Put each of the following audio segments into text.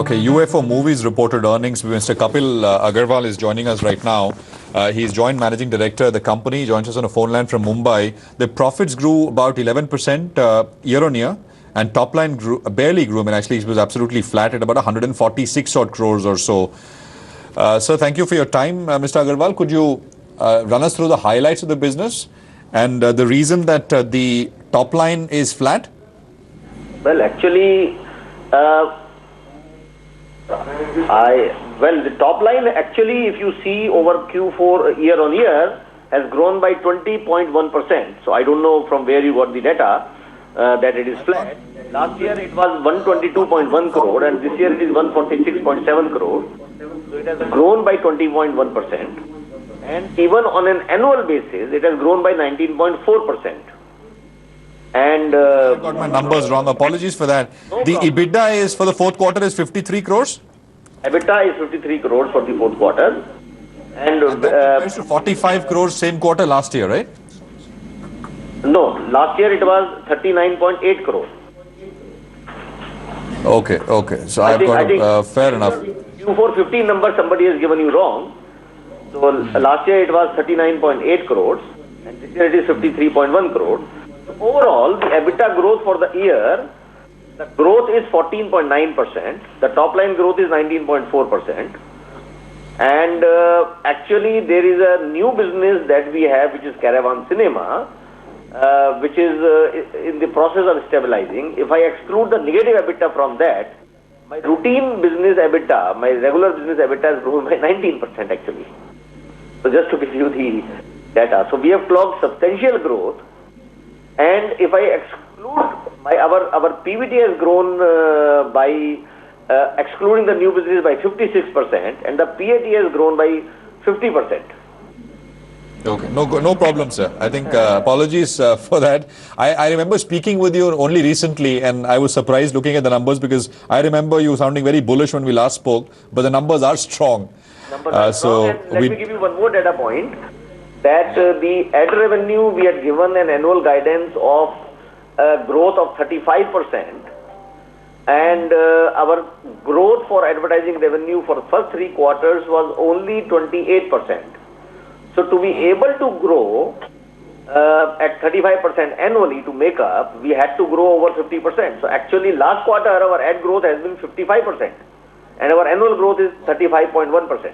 Okay, UFO Movies reported earnings. Mr. Kapil Agarwal is joining us right now. He's joint managing director of the company, joins us on a phone line from Mumbai. The profits grew about 11% year on year, and top line barely grew. I mean, actually, it was absolutely flat at about 146 odd crores or so. Sir, thank you for your time. Mr. Agarwal, could you run us through the highlights of the business and the reason that the top line is flat? Well, actually, the top line actually, if you see over Q4 year on year, has grown by 20.1%. So I don't know from where you got the data that it is flat. Last year it was 122.1 crore and this year it is 146.7 crore. So it has grown by 20.1%. And even on an annual basis, it has grown by 19.4%. And I got my numbers wrong. Apologies for that. No the problem. EBITDA is for the fourth quarter is 53 crores. EBITDA is 53 crores for the fourth quarter. And that compares to 45 crores same quarter last year, right? No, last year it was 39.8 crores. Okay. So I've got fair enough. Q4 15 number somebody has given you wrong. So last year it was 39.8 crores and this year it is 53.1 crores. So overall, the EBITDA growth for the year, the growth is 14.9%. The top line growth is 19.4%. And actually there is a new business that we have which is Caravan Cinema, which is in the process of stabilizing. If I exclude the negative EBITDA from that, my routine business EBITDA, my regular business EBITDA has grown by 19% actually. So just to give you the data. So we have clocked substantial growth. And if I exclude our PBT has grown by excluding the new business by 56% and the PAT has grown by 50%. Okay, no problem, sir. I think apologies for that. I remember speaking with you only recently and I was surprised looking at the numbers because I remember you sounding very bullish when we last spoke, but the numbers are strong. Numbers are strong. And let me give you one more data point that the ad revenue we had given an annual guidance of growth of 35% and our growth for advertising revenue for the first 3 quarters was only 28%. So to be able to grow at 35% annually to make up, we had to grow over 50%. So actually last quarter our ad growth has been 55% and our annual growth is 35.1%.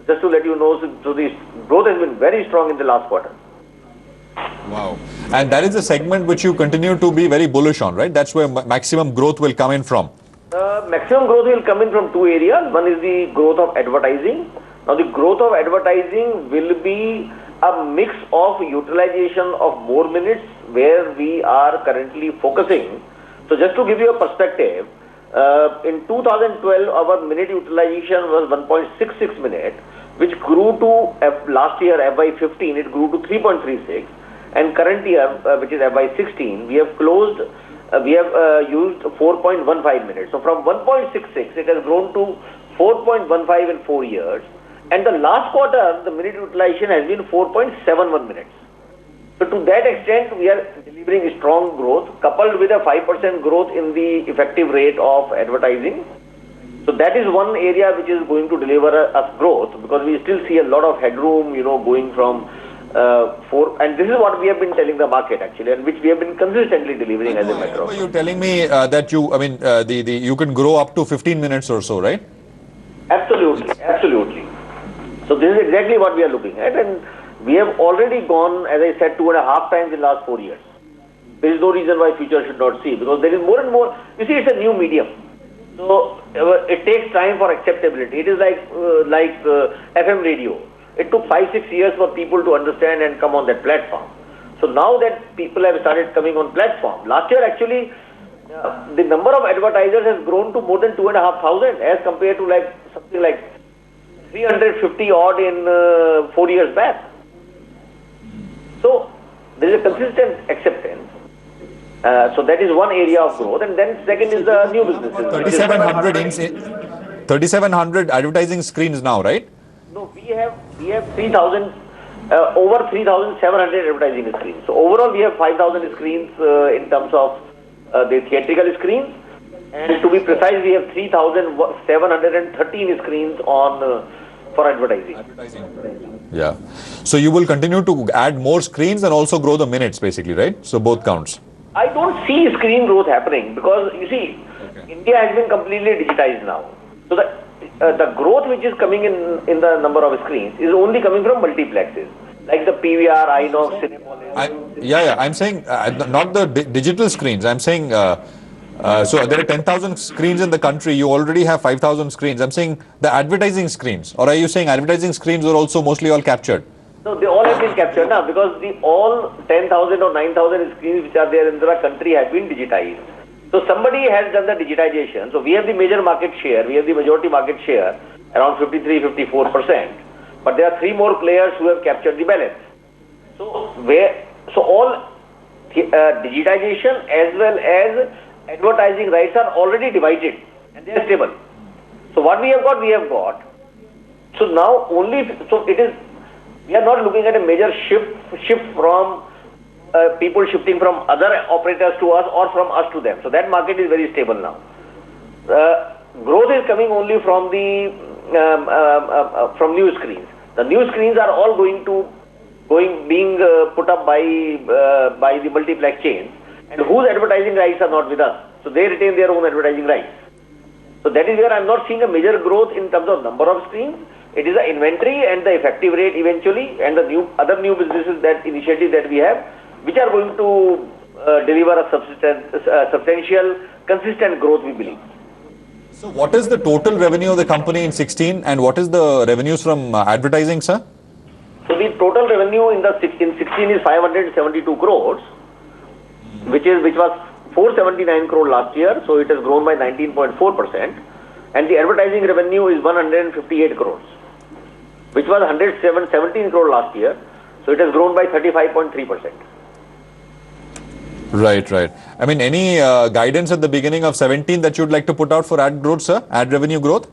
Just to let you know, so the growth has been very strong in the last quarter. Wow. And that is a segment which you continue to be very bullish on, right? That's where maximum growth will come in from. Maximum growth will come in from 2 areas. One is the growth of advertising. Now the growth of advertising will be a mix of utilization of more minutes where we are currently focusing. So just to give you a perspective, in 2012 our minute utilization was 1.66 minutes, which grew to last year FY15 it grew to 3.36, and current year which is FY16 we have closed we have used 4.15 minutes. So from 1.66 it has grown to 4.15 in 4 years, and the last quarter the minute utilization has been 4.71 minutes. So to that extent we are delivering strong growth coupled with a 5% growth in the effective rate of advertising. So that is one area which is going to deliver us growth because we still see a lot of headroom, going from 4, and this is what we have been telling the market actually, and which we have been consistently delivering as a matter of. You're telling me that you can grow up to 15 minutes or so, right? Absolutely. So this is exactly what we are looking at, and we have already gone, as I said, 2.5 times in the last 4 years. There is no reason why future should not see, because there is more and more. You see, it's a new medium. So it takes time for acceptability. It is like FM radio. It took 5-6 years for people to understand and come on that platform. So now that people have started coming on platform, last year actually the number of advertisers has grown to more than 2,500 as compared to something like 350 odd in 4 years back. So there is a consistent acceptance. So that is one area of growth, and then second is the new businesses. 3,700 advertising screens now, right? No, we have 3,000 over 3,700 advertising screens. So overall we have 5,000 screens in terms of the theatrical screens, And to be precise, we have 3,713 screens on for advertising. Yeah. So you will continue to add more screens and also grow the minutes, basically, right? So both counts. I don't see screen growth happening because you see, India has been completely digitized now. So the growth which is coming in the number of screens is only coming from multiplexes like the PVR, Inox, Cinepolis. I'm saying not the digital screens. I'm saying so there are 10,000 screens in the country. You already have 5,000 screens. I'm saying the advertising screens. Or are you saying advertising screens are also mostly all captured? No, they all have been captured now because all 10,000 or 9,000 screens which are there in the country have been digitized. So somebody has done the digitization. So we have the major market share. We have the majority market share around 53-54%. But there are 3 more players who have captured the balance. So all digitization as well as advertising rights are already divided and they are stable. So what we have got, we have got. So now we are not looking at a major shift from people shifting from other operators to us or from us to them. So that market is very stable now. Growth is coming only from the from new screens. The new screens are all being put up by the multiplex chains, and whose advertising rights are not with us. So they retain their own advertising rights. So that is where I am not seeing a major growth in terms of number of screens. It is the inventory and the effective rate eventually, and the other new businesses initiatives that we have, which are going to deliver a substantial, consistent growth, we believe. So what is the total revenue of the company in 16 and what is the revenues from advertising, sir? So the total revenue in 16 is 572 crores, which was 479 crore last year. So it has grown by 19.4%. And the advertising revenue is 158 crores, which was 117 crore last year. So it has grown by 35.3%. Right. I mean, any guidance at the beginning of 17 that you'd like to put out for ad growth, sir? Ad revenue growth?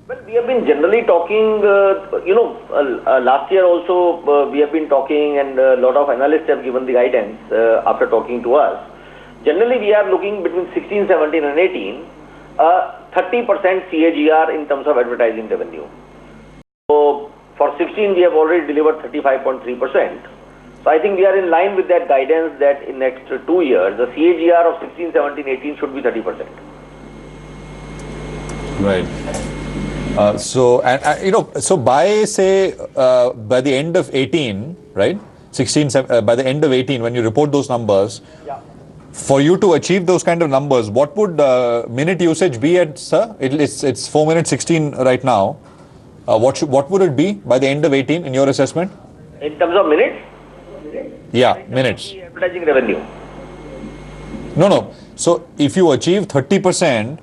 Well, we have been generally talking, last year also we have been talking, and a lot of analysts have given the guidance after talking to us. Generally, we are looking between 16, 17 and 18, 30% CAGR in terms of advertising revenue. So for 16, we have already delivered 35.3%. So I think we are in line with that guidance that in next 2 years, the CAGR of 16, 17, 18 should be 30%. Right. So by say by the end of 18, right? 16, by the end of 18, when you report those numbers, for you to achieve those kind of numbers, what would minute usage be at, sir? It's 4 minutes 16 right now. What would it be by the end of 18 in your assessment? In terms of minutes? Yeah, minutes. Advertising revenue. No. So if you achieve 30%,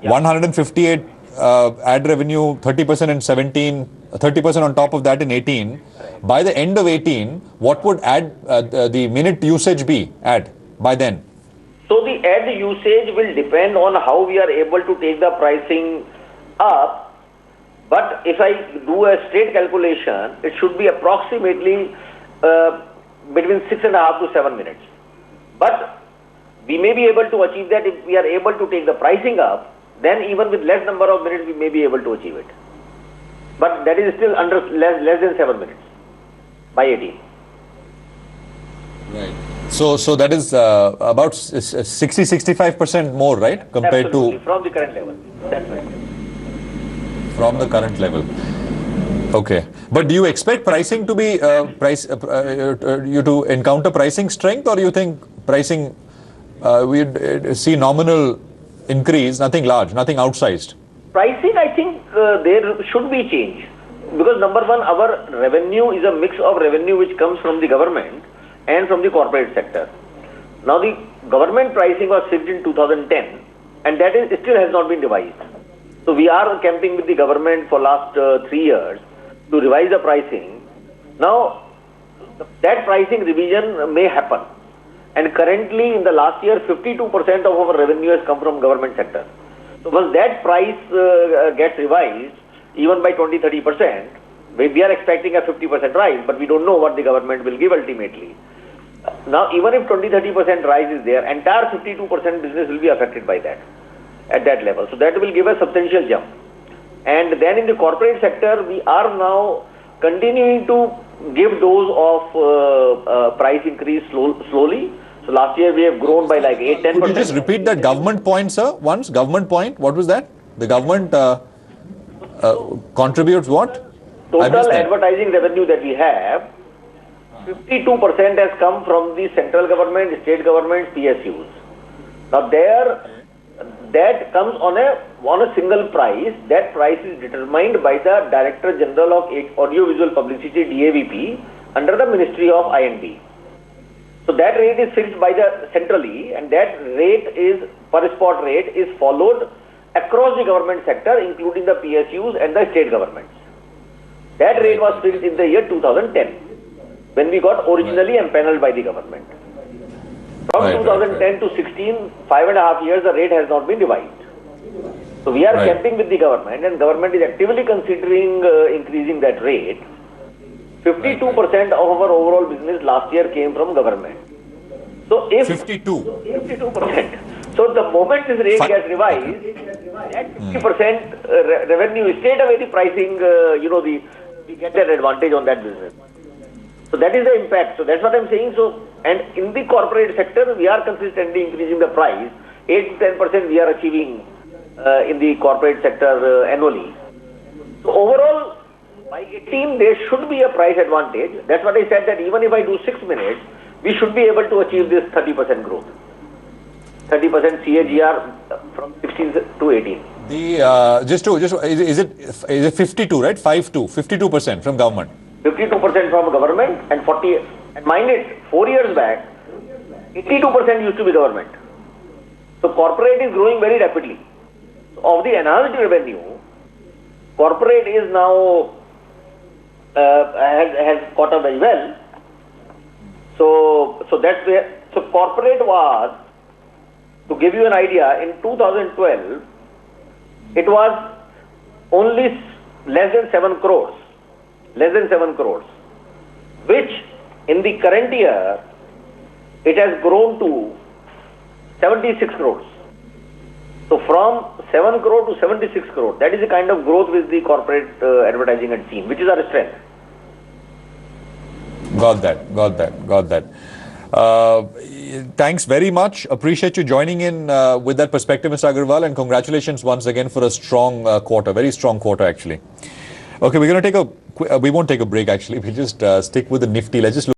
158 ad revenue, 30% in 17, 30% on top of that in 18, by the end of 18, what would the minute usage be by then? So the ad usage will depend on how we are able to take the pricing up. But if I do a straight calculation, it should be approximately between 6.5 to 7 minutes. But we may be able to achieve that if we are able to take the pricing up. Then even with less number of minutes, we may be able to achieve it. But that is still under less than 7 minutes by 18. Right. So that is about 60-65% more, right? Compared Absolutely, from the current level. That's right. From the current level. Okay. But do you expect pricing to be you to encounter pricing strength, or do you think pricing we'd see nominal increase, nothing large, nothing outsized? Pricing, I think there should be change, because number one, our revenue is a mix of revenue which comes from the government and from the corporate sector. Now the government pricing was fixed in 2010, and that still has not been revised. So we are camping with the government for last 3 years to revise the pricing. Now that pricing revision may happen. And currently, in the last year, 52% of our revenue has come from government sector. So once that price gets revised, even by 20-30%, we are expecting a 50% rise, but we don't know what the government will give ultimately. Now, even if 20-30% rise is there, entire 52% business will be affected by that. at that level. So that will give a substantial jump. And then in the corporate sector, we are now continuing to give dose of price increase slowly. So last year we have grown by like 8-10%. Could you just repeat that government point, sir? Once, government point, what was that? The government contributes what? Total advertising revenue that we have, 52% has come from the central government, state government, PSUs. Now that comes on a single price. That price is determined by the Director General of Audiovisual Publicity, DAVP, under the Ministry of IND. So that rate is fixed by the centrally, and that rate is per spot rate is followed across the government sector, including the PSUs and the state governments. That rate was fixed in the year 2010, when we got originally empaneled by the government. From 2010 to 16, 5.5 years, the rate has not been revised. So we are camping with the government, and government is actively considering increasing that rate. 52% of our overall business last year came from government. So if 52%. So the moment this rate gets revised, at 50% revenue, straight away the pricing, we get an advantage on that business. So that is the impact. So that's what I'm saying. So, and in the corporate sector, we are consistently increasing the price. 8 to 10% we are achieving in the corporate sector annually. So overall, by 18, there should be a price advantage. That's what I said, that even if I do 6 minutes, we should be able to achieve this 30% growth. 30% CAGR from 16 to 18. Is it 52, right? 52% from government. 52% from government and 40, and mind it, 4 years back, 82% used to be government. So corporate is growing very rapidly. Of the enhanced revenue, corporate is now has caught up very well. So that's where. So corporate was, to give you an idea, in 2012, it was only less than 7 crores. Less than 7 crores, which in the current year, it has grown to 76 crores. So from 7 crore to 76 crore, that is the kind of growth which the corporate advertising had seen, which is our strength. Got that. Thanks very much. Appreciate you joining in with that perspective, Mr. Agarwal, and congratulations once again for a strong quarter, very strong quarter actually. Okay, we're going to we won't take a break actually. We'll just stick with the Nifty. Let's just look